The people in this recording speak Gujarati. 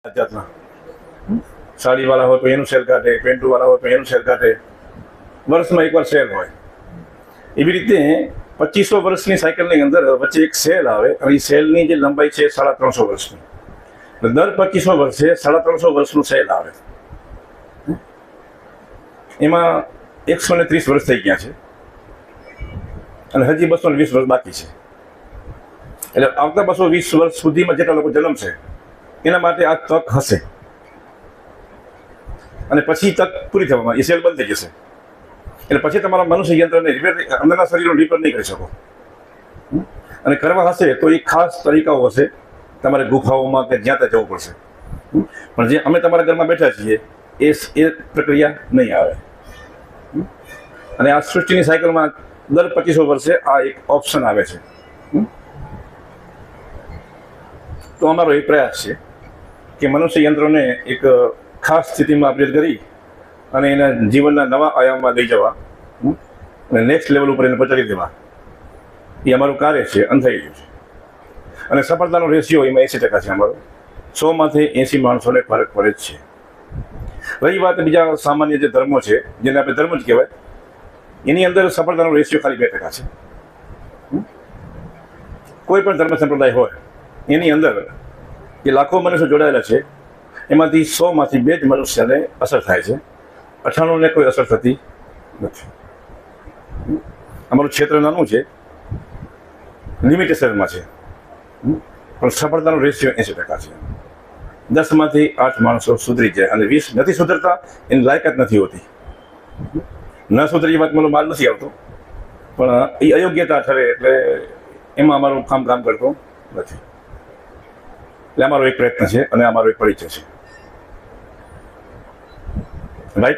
જાતના સાડીવાળા હોય તો એનું સેલ કાઢે, પેન્ટવાળા હોય તો એનું સેલ કાઢે. વર્ષમાં એકવાર સેલ હોય. એવી રીતે 2500 વર્ષની સાયકલની અંદર વચ્ચે એક સેલ આવે અને એ સેલની જે લંબાઈ છે 350 વર્ષની. દર 2500 વર્ષે 350 વર્ષનું સેલ આવે. એમાં 130 વર્ષ થઈ ગયા છે અને હજી 220 વર્ષ બાકી છે. એટલે આવતા 220 વર્ષ સુધીમાં જેટલા લોકો જન્મશે એના માટે આ તક હશે અને પછી તક પૂરી થવામાં એ સેલ બંધ થઈ જશે. એટલે પછી તમારા મનુષ્ય યંત્રને અંદરના શરીરનું રિપેર નહીં કરી શકો. અને કરવા હશે તો એ ખાસ તરીકાઓ હશે, તમારે ગુફાઓમાં કે જ્યાં ત્યાં જવું પડશે. પણ જે અમે તમારા ઘરમાં બેઠા છીએ એ પ્રક્રિયા નહીં આવે. અને આ સૃષ્ટિની સાયકલમાં દર 2500 વર્ષે આ એક ઓપ્શન આવે છે. તો અમારો એક પ્રયાસ છે કે મનુષ્ય યંત્રોને એક ખાસ સ્થિતિમાં અપડેટ કરી અને એના જીવનના નવા આયામમાં લઈ જવા અને નેક્સ્ટ લેવલ ઉપર એને પહોંચાડી દેવા, એ અમારું કાર્ય છે અને થઈ ગયું છે. અને સફળતાનો રેશિયો એમાં 80% છે અમારો. 100માંથી 80 માણસોને ફરક પડે જ છે. રહી વાત બીજા સામાન્ય જે ધર્મો છે, જેને આપણે ધર્મ જ કહેવાય, એની અંદર સફળતાનો રેશિયો ખાલી 2% છે. કોઈ પણ ધર્મ સંપ્રદાય હોય એની અંદર જે લાખો મનુષ્યો જોડાયેલા છે એમાંથી 100માંથી 2 જ મનુષ્યને અસર થાય છે, 98ને કોઈ અસર થતી નથી. અમારું ક્ષેત્ર નાનું છે, લિમિટેશનમાં છે, પણ સફળતાનો રેશિયો 80% છે. 10માંથી 8 માણસો સુધરી જાય અને 20 નથી સુધરતા, એની લાયકાત નથી હોતી. ન સુધરી વાત મને માલ નથી આવતો, પણ એ અયોગ્યતા ઠરે એટલે એમાં અમારું કામ કરતો નથી. એટલે અમારો એક પ્રયત્ન છે અને અમારો એક પરિચય છે.